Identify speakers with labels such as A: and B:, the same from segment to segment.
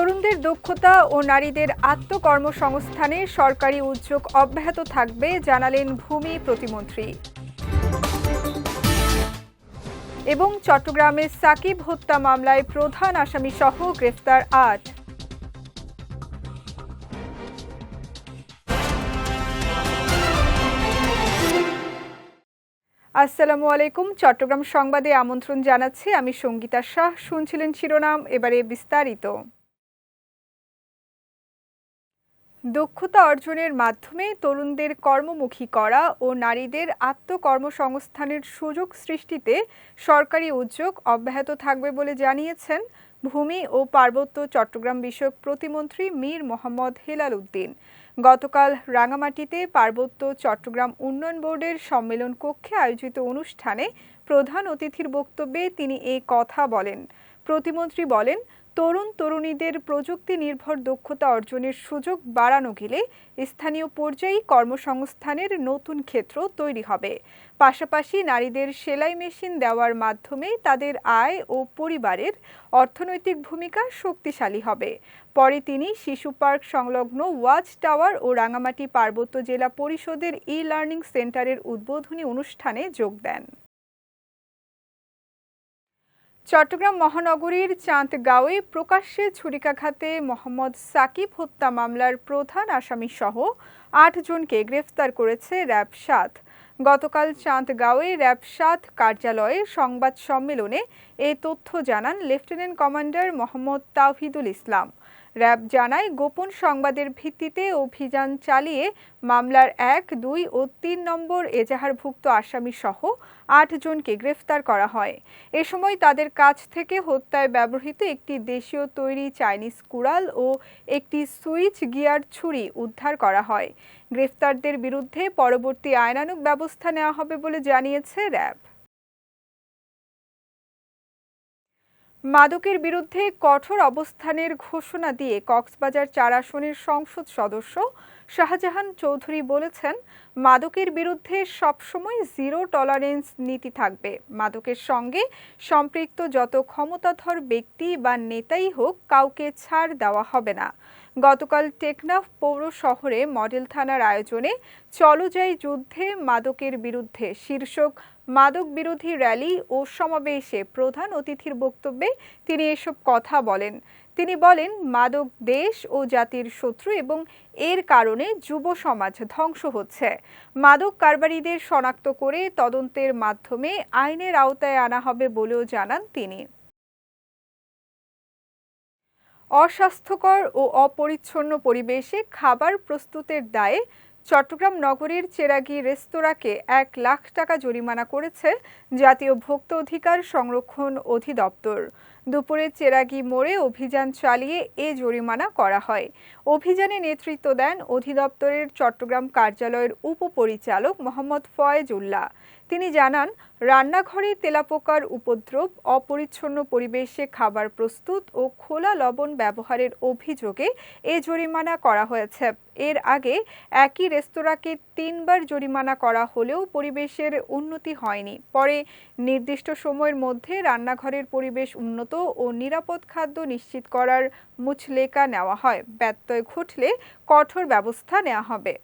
A: তরুণদের দক্ষতা ও নারীদের আত্মকর্মসংস্থানে সরকারি উদ্যোগ অব্যাহত থাকবে জানালেন ভূমি প্রতিমন্ত্রী। এবং চট্টগ্রামে সাকিব হত্যা মামলায় প্রধান আসামিসহ গ্রেফতার ৮। আসসালামু আলাইকুম। চট্টগ্রাম সংবাদে আমন্ত্রণ জানাচ্ছি আমি সঙ্গীতা শাহ। শুনছিলেন শিরোনাম, এবারে বিস্তারিত। দক্ষতা অর্জনের মাধ্যমে তরুণদের কর্মমুখী করা ও নারীদের আত্মকর্মসংস্থানের সুযোগ সৃষ্টিতে সরকারি উদ্যোগ অব্যাহত থাকবে বলে জানিয়েছেন ভূমি ও পার্বত্য চট্টগ্রাম বিষয়ক প্রতিমন্ত্রী মীর মোহাম্মদ হেলাল উদ্দিন। গতকাল রাঙামাটিতে পার্বত্য চট্টগ্রাম উন্নয়ন বোর্ডের সম্মেলন কক্ষে আয়োজিত অনুষ্ঠানে প্রধান অতিথির বক্তব্যে তিনি এই কথা বলেন। প্রতিমন্ত্রী বলেন, তরুণ তরুণীদের প্রযুক্তি নির্ভর দক্ষতা অর্জনের সুযোগ বাড়ানো গেলে স্থানীয় পর্যায়ে কর্মসংস্থানের নতুন ক্ষেত্র তৈরি হবে। পাশাপাশি নারীদের সেলাই মেশিন দেওয়ার মাধ্যমে তাদের আয় ও পরিবারের অর্থনৈতিক ভূমিকা শক্তিশালী হবে। পরে তিনি শিশু পার্ক সংলগ্ন ওয়াচ টাওয়ার ও রাঙামাটি পার্বত্য জেলা পরিষদের ই-লার্নিং সেন্টারের উদ্বোধনী অনুষ্ঠানে যোগ দেন। চট্টগ্রাম মহানগরীর চান্দগাঁওয়ে প্রকাশ্যে ছুরিকাঘাতে মোহাম্মদ সাকিব হত্যা মামলার প্রধান আসামিসহ ৮ জনকে গ্রেফতার করেছে র্যাব ৭। গতকাল চান্দগাঁওয়ে র্যাব ৭ কার্যালয়ে সংবাদ সম্মেলনে এ তথ্য জানান লেফটেন্যান্ট কমান্ডার মোহাম্মদ তাওহিদুল ইসলাম। র্যাব জানায়, গোপন সংবাদের ভিত্তিতে অভিযান চালিয়ে মামলার ১, ২ ও ৩ নম্বর এজাহারভুক্ত আসামিসহ ৮ জনকে গ্রেফতার করা হয়। এ সময় তাদের কাছ থেকে হত্যায় ব্যবহৃত একটি দেশীয় তৈরি চাইনিজ কুড়াল ও একটি সুইচ গিয়ার ছুরি উদ্ধার করা হয়। গ্রেফতারদের বিরুদ্ধে পরবর্তী আইনানুগ ব্যবস্থা নেওয়া হবে বলে জানিয়েছে র্যাব। মাদকের বিরুদ্ধে কঠোর অবস্থানের ঘোষণা দিয়ে কক্সবাজার ৪ আসনের সংসদ সদস্য শাহজাহান চৌধুরী বলেছেন, মাদকের বিরুদ্ধে সবসময় জিরো টলারেন্স নীতি থাকবে। মাদকের সঙ্গে সম্পৃক্ত যত ক্ষমতাধর ব্যক্তি বা নেতাই হোক, কাউকে ছাড় দেওয়া হবে না। গতকাল টেকনাফ পৌর শহরে মডেল থানার আয়োজনে চলো যাই যুদ্ধে মাদকের বিরুদ্ধে শীর্ষক মাদক বিরোধী র্যালি ও সমাবেশে প্রধান অতিথির বক্তব্যে তিনি এসব কথা বলেন। তিনি বলেন, মাদক দেশ ও জাতির শত্রু এবং এর কারণে যুব সমাজ ধ্বংস হচ্ছে। মাদক কারবারিদের শনাক্ত করে তদন্তের মাধ্যমে আইনের আওতায় আনা হবে বলেও জানান তিনি। অস্বাস্থ্যকর ও অপরিচ্ছন্ন পরিবেশে খাবার প্রস্তুতের দায়ে চট্টগ্রাম নগরীর চেরাগী রেস্তোরাঁকে ১ লাখ টাকা জরিমানা করেছে জাতীয় ভোক্তা অধিকার সংরক্ষণ অধিদপ্তর। দুপুরে চেরাগী মোড়ে অভিযান চালিয়ে এ জরিমানা করা হয়। অভিযানে নেতৃত্ব দেন অধিদপ্তরের চট্টগ্রাম কার্যালয়ের উপপরিচালক মোহাম্মদ ফয়েজ উল্লাহ। তিনি জানান, রান্নাঘরে তেলাপোকার উপদ্রব, অপরিচ্ছন্ন পরিবেশে খাবার প্রস্তুত ও খোলা লবণ ব্যবহারের অভিযোগে এ জরিমানা করা হয়েছে। এর আগে একই রেস্তোরাঁকে ৩ বার জরিমানা করা হলেও পরিবেশের উন্নতি হয়নি। পরে নির্দিষ্ট সময়ের মধ্যে রান্নাঘরের পরিবেশ উন্নত ও নিরাপদ খাদ্য নিশ্চিত করার মুচলেকা নেওয়া হয়। ব্যত্যয় ঘটলে কঠোর ব্যবস্থা নেওয়া হবে।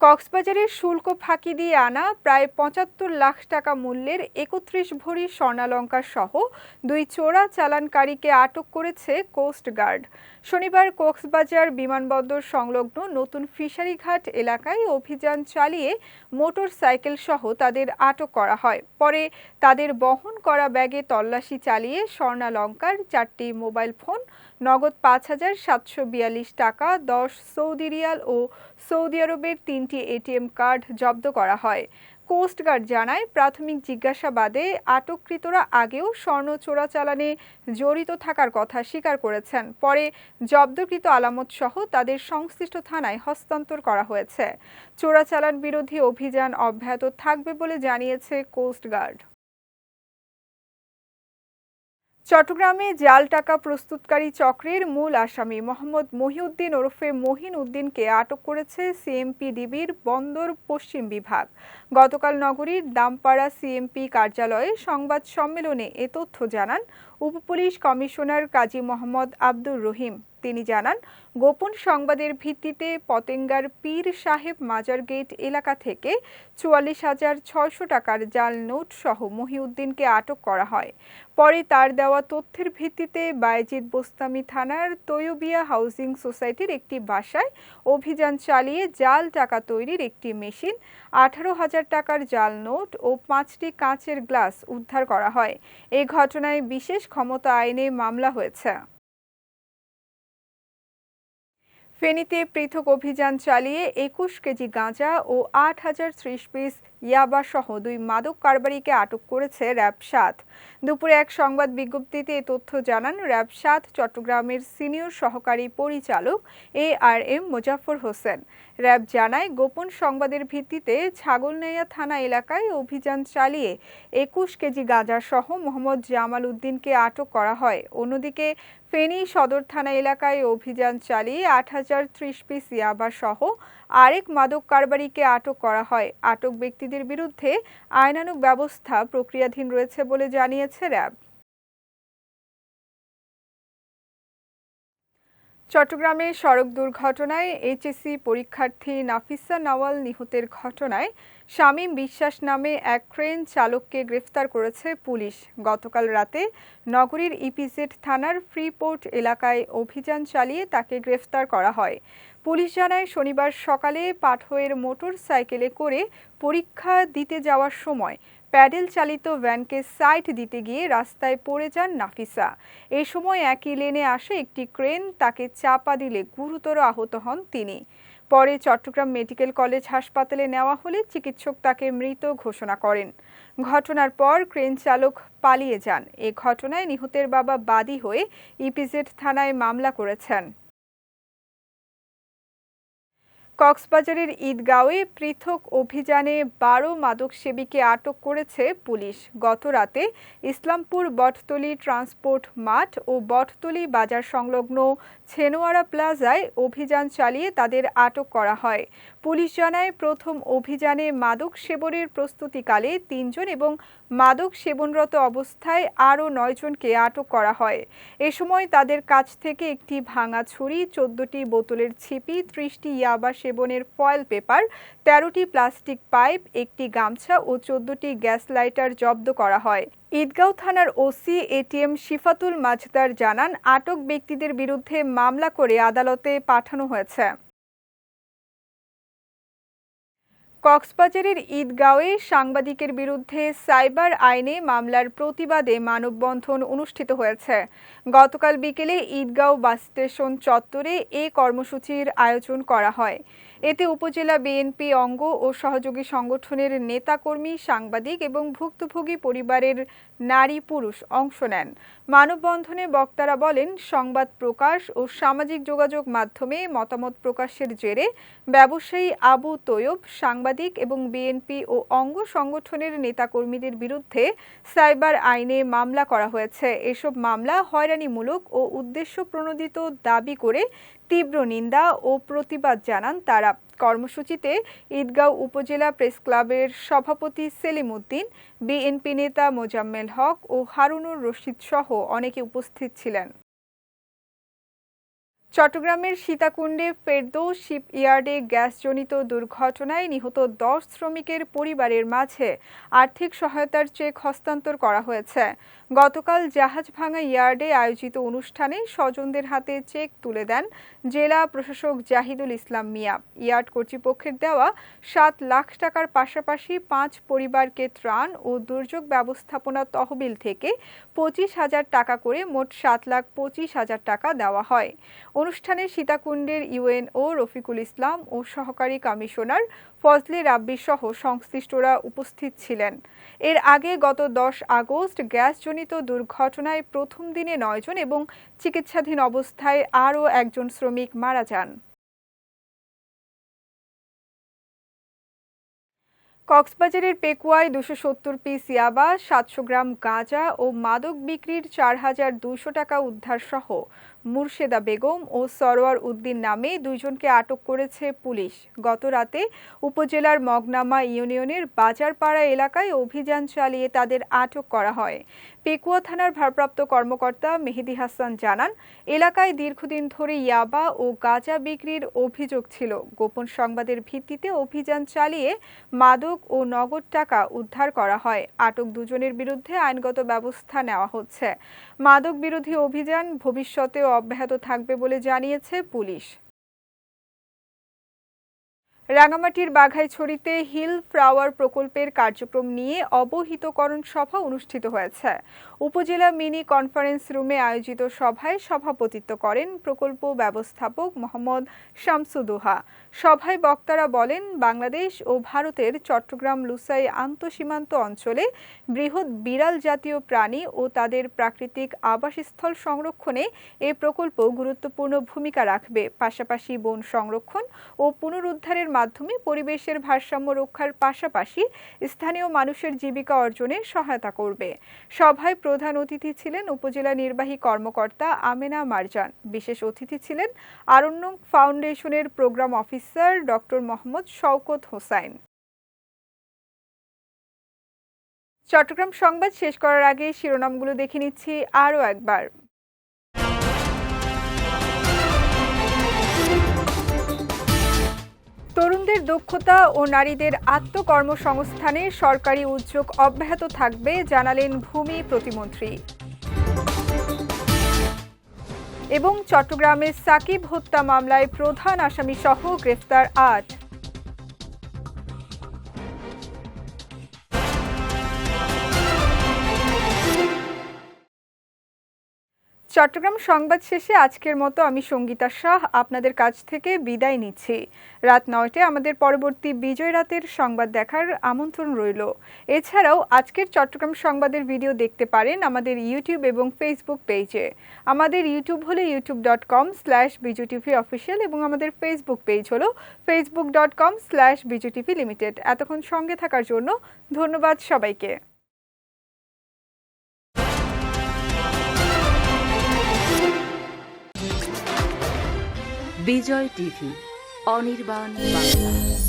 A: কক্সবাজারের শুল্ক ফাঁকি দিয়ে আনা প্রায় ৭৫ লাখ টাকা মূল্যের ৩১ ভরি স্বর্ণালংকার সহ ২ চোরা চালানকারীকে আটক করেছে কোস্টগার্ড। শনিবার কক্সবাজার বিমানবন্দর সংলগ্ন নতুন ফিশারিঘাট এলাকায় অভিযান চালিয়ে মোটর সাইকেল সহ তাদের আটক করা হয়। পরে তাদের বহন করা ব্যাগে তল্লাশি চালিয়ে স্বর্ণালংকার ৪টি মোবাইল ফোন, নগদ ৫,৭৪২ টাকা, ১০ সৌদি রিয়াল ও সৌদি আরবের ৩টি এটিএম কার্ড জব্দ করা হয়। কোস্টগার্ড জানায়, প্রাথমিক জিজ্ঞাসাবাদে আটককৃতরা আগেও স্বর্ণ চোরাচালানে জড়িত থাকার কথা স্বীকার করেছেন। পরে জব্দকৃত আলামত সহ তাদের সংশ্লিষ্ট থানায় হস্তান্তর করা হয়েছে। চোরাচালান বিরোধী অভিযান অব্যাহত থাকবে বলে জানিয়েছে কোস্টগার্ড। চট্টগ্রামে জাল টাকা প্রস্তুতকারী চক্রের মূল আসামি মোহাম্মদ মহিউদ্দিন ওরফে মহিন উদ্দিনকে আটক করেছে সিএমপি-ডিবির বন্দর পশ্চিম বিভাগ। গতকাল নগরীর দামপাড়া সিএমপি কার্যালয়ে সংবাদ সম্মেলনে এ তথ্য জানান উপপুলিশ কমিশনার কাজী মোহাম্মদ আব্দুর রহিম। তিনি জানান, গোপন সংবাদের ভিত্তিতে পতেঙ্গার পীর সাহেব মাজার গেট এলাকা থেকে ৪৪,৬০০ টাকার জাল নোট সহ মহিউদ্দিনকে আটক করা হয়। পরে তার দেওয়া তথ্যের ভিত্তিতে বায়েজিদ বোস্তামি থানার তৈয়বিয়া হাউজিং সোসাইটির একটি বাসায় অভিযান চালিয়ে জাল টাকা তৈরির একটি মেশিন, ১৮,০০০ টাকার জাল নোট ও ৫টি কাঁচের গ্লাস উদ্ধার করা হয়। এই ঘটনায় বিশেষ ক্ষমতা আইনে মামলা হয়েছে। ফেনীতে পৃথক অভিযান চালিয়ে ২১ কেজি গাঁজা ও ৮,০৩০ পিস ইয়াবা সহ ২ মাদক কারবারিকে আটক করেছে র্যাব-৭। দুপুরে এক সংবাদ বিজ্ঞপ্তিতে এ তথ্য জানান র্যাব-৭ চট্টগ্রামের সিনিয়র সহকারী পরিচালক ARM মোজাফফর হোসেন। র্যাব জানায়, গোপন সংবাদের ভিত্তিতে ছাগলনাইয়া থানা এলাকায় অভিযান চালিয়ে ২১ কেজি গাঁজা সহ মোহাম্মদ জামাল উদ্দিনকে আটক করা হয়। অন্যদিকে ফেনী সদর থানা এলাকায় অভিযান চালিয়ে ৮,০৩০ পিস ইয়াবা সহ আরেক মাদক কারবারিকে আটক করা হয়। আটক ব্যক্তিদের বিরুদ্ধে আইনানুগ ব্যবস্থা প্রক্রিয়াধীন রয়েছে বলে জানিয়েছে র্যাব। চট্টগ্রামে সড়ক দুর্ঘটনায় এইচএসসি পরীক্ষার্থী নাফিসা নওয়াল নিহতের ঘটনায় শামীম বিশ্বাস নামে এক ক্রেন চালককে গ্রেফতার করেছে পুলিশ। গতকাল রাতে নগরীর ইপিজেড থানার ফ্রিপোর্ট এলাকায় অভিযান চালিয়ে তাকে গ্রেফতার করা হয়। পুলিশ জানায়, শনিবার সকালে পাঠোয়ের মোটর সাইকেলে করে পরীক্ষা দিতে যাওয়ার সময় প্যাডেল চালিত ভ্যানকে সাইড দিতে গিয়ে রাস্তায় পড়ে যান নাফিসা। এই সময় একই লেনে আসে একটি ক্রেন তাকে চাপা দিলে গুরুতর আহত হন তিনি। পরে চট্টগ্রাম মেডিকেল কলেজ হাসপাতালে নেওয়া হলে চিকিৎসক তাকে মৃত ঘোষণা করেন। ঘটনার পর ক্রেন চালক পালিয়ে যান। এ ঘটনায় নিহতের বাবা বাদী হয়ে ইপিজেড থানায় মামলা করেছেন। কক্সবাজারের ঈদগাঁওয়ে পৃথক অভিযানে ১২ মাদক সেবীকে আটক করেছে পুলিশ। গত রাতে ইসলামপুর বটতলী ট্রান্সপোর্ট মাঠ ও বটতলী বাজার সংলগ্ন ছেনোয়ারা প্লাজায় অভিযান চালিয়ে তাদের আটক করা হয়। পুলিশ জানায়, প্রথম অভিযানে মাদক সেবনের প্রস্তুতিকালে ৩ জন এবং মাদক সেবনরত অবস্থায় আরও ৯ জনকে আটক করা হয়। এ সময় তাদের কাছ থেকে একটি ভাঙা ছুরি, ১৪টি বোতলের ছিপি, ৩০টি ইয়াবা সেবনের ফয়েল পেপার, ১৩টি প্লাস্টিক পাইপ, একটি গামছা ও ১৪টি গ্যাস লাইটার জব্দ করা হয়। ঈদগাঁও থানার ওসি এটিএম শিফাতুল মাজদার জানান, আটক ব্যক্তিদের বিরুদ্ধে মামলা করে আদালতে পাঠানো হয়েছে। কক্সবাজারের ঈদগাঁওয়ে সাংবাদিকের বিরুদ্ধে সাইবার আইনে মামলার প্রতিবাদে মানববন্ধন অনুষ্ঠিত হয়েছে। গতকাল বিকেলে ঈদগাঁও বাস স্টেশন চত্বরে এ কর্মসূচির আয়োজন করা হয়। এতে উপজেলা বিএনপি অঙ্গ ও সহযোগী সংগঠনের নেতাকর্মী, সাংবাদিক এবং ভুক্তভোগী পরিবারের নারী পুরুষ অংশ নেন। মানববন্ধনে বক্তারা বলেন, সংবাদ প্রকাশ ও সামাজিক যোগাযোগ মাধ্যমে মতামত প্রকাশের জেরে ব্যবসায়ী আবু তৈয়ব, সাংবাদিক এবং বিএনপি ও অঙ্গ সংগঠনের নেতাকর্মীদের বিরুদ্ধে সাইবার আইনে মামলা করা হয়েছে। এসব মামলা হয়রানিমূলক ও উদ্দেশ্যপ্রণোদিত দাবি করে তীব্র নিন্দা ও প্রতিবাদ জানান তারা। কর্মসূচিতে ঈদগাঁও উপজেলা প্রেস ক্লাবের সভাপতি সেলিম উদ্দিন, বিএনপি নেতা মোজাম্মেল হক ও হারুনুর রশিদ সহ অনেকে উপস্থিত ছিলেন। চট্টগ্রামের সীতাকুণ্ডে ফেরদৌস শিপইয়ার্ডে গ্যাসজনিত দুর্ঘটনায় নিহত ১০ শ্রমিকের পরিবারের মাঝে আর্থিক সহায়তার চেক হস্তান্তর করা হয়েছে। গতকাল জাহাজভাঙা ইয়ার্ডে আয়োজিত অনুষ্ঠানে স্বজনদের হাতে চেক তুলে দেন জেলা প্রশাসক জাহিদুল ইসলাম মিয়া। ইয়ার্ড কর্তৃপক্ষের দেওয়া ৭ লাখ টাকার পাশাপাশি ৫ পরিবারকে ত্রাণ ও দুর্যোগ ব্যবস্থাপনা তহবিল থেকে ২৫,০০০ টাকা করে মোট ৭,২৫,০০০ টাকা দেওয়া হয়। অনুষ্ঠানে সীতাকুণ্ডের ইউএনও রফিকুল ইসলাম ও সহকারী কমিশনার ফজলে রাব্বি সহ সংশ্লিষ্টরা উপস্থিত ছিলেন। এর আগে গত ১০ আগস্ট গ্যাসজনিত দুর্ঘটনায় প্রথম দিনে ৯ জন এবং চিকিৎসাধীন অবস্থায় আরও একজন শ্রমিক মারা যান। কক্সবাজারের পেকুয়ায় 270 পিস ইয়াবা, 700 গ্রাম গাঁজা ও মাদক বিক্রির 4,200 টাকা উদ্ধার সহ মুর্শেদা বেগম ও সরোয়ার উদ্দিন নামে দুইজনকে আটক করেছে পুলিশ। গত রাতে উপজেলার মগনামা ইউনিয়নের বাজারপাড়া এলাকায় অভিযান চালিয়ে তাদের আটক করা হয়। পেকুয়া থানার ভারপ্রাপ্ত কর্মকর্তা মেহেদী হাসান জানান, এলাকায় দীর্ঘদিন ধরে ইয়াবা ও গাঁজা বিক্রির অভিযোগ ছিল। গোপন সংবাদের ভিত্তিতে অভিযান চালিয়ে মাদক ও নগদ টাকা উদ্ধার করা হয়। আটক দুজনের বিরুদ্ধে আইনগত ব্যবস্থা নেওয়া হচ্ছে। মাদক বিরোধী অভিযান ভবিষ্যতেও অব্যাহত থাকবে বলে জানিয়েছে পুলিশ। রাঙামাটির বাঘাইছড়িতে হিল ফ্লাওয়ার প্রকল্পের কার্যক্রম নিয়ে অবহিতকরণ সভা অনুষ্ঠিত হয়েছে। উপজেলা মিনি কনফারেন্স রুমে আয়োজিত সভায় সভাপতিত্ব করেন প্রকল্প ব্যবস্থাপক মোহাম্মদ শামসুদোহা। সভায় বক্তারা বলেন, বাংলাদেশ ও ভারতের চট্টগ্রাম লুসাই আন্তঃসীমান্ত অঞ্চলে বৃহৎ বিড়াল জাতীয় প্রাণী ও তাদের প্রাকৃতিক আবাসস্থল সংরক্ষণে এ প্রকল্প গুরুত্বপূর্ণ ভূমিকা রাখবে। পাশাপাশি বন সংরক্ষণ ও পুনরুদ্ধারের মাধ্যমে পরিবেশের ভারসাম্য রক্ষার পাশাপাশি স্থানীয় মানুষের জীবিকা অর্জনে সহায়তা করবে। সভায় প্রধান অতিথি ছিলেন উপজেলা নির্বাহী কর্মকর্তা আমেনা মারজান। বিশেষ অতিথি ছিলেন আরণ্যক ফাউন্ডেশনের programme officer doctor Mohammad Shawkat Hossain. Chittagong সংবাদ শেষ করার আগে শিরোনামগুলো দেখে নিচ্ছি আরও একবার। তরুণদের দক্ষতা ও নারীদের আত্মকর্মসংস্থানে সরকারি উদ্যোগ অব্যাহত থাকবে, জানালেন ভূমি প্রতিমন্ত্রী। এবং চট্টগ্রামের সাকিব হত্যা মামলায় প্রধান আসামিসহ গ্রেফতার 8। চট্টগ্রাম সংবাদ শেষে আজকের মতো আমি সঙ্গীতা শাহ আপনাদের কাছ থেকে বিদায় নিচ্ছি। রাত 9টায় আমাদের পরবর্তী বিজয় রাতের সংবাদ দেখার আমন্ত্রণ রইল। এছাড়াও আজকের চট্টগ্রাম সংবাদের ভিডিও দেখতে পারেন আমাদের ইউটিউব এবং ফেসবুক পেজে। আমাদের ইউটিউব হলো youtube.com/bijutv অফিসিয়াল এবং আমাদের ফেসবুক পেজ হলো facebook.com/bijutv লিমিটেড। এতক্ষণ সঙ্গে থাকার জন্য ধন্যবাদ সবাইকে।
B: বিজয় টিভি, অনির্বাণ বাংলা।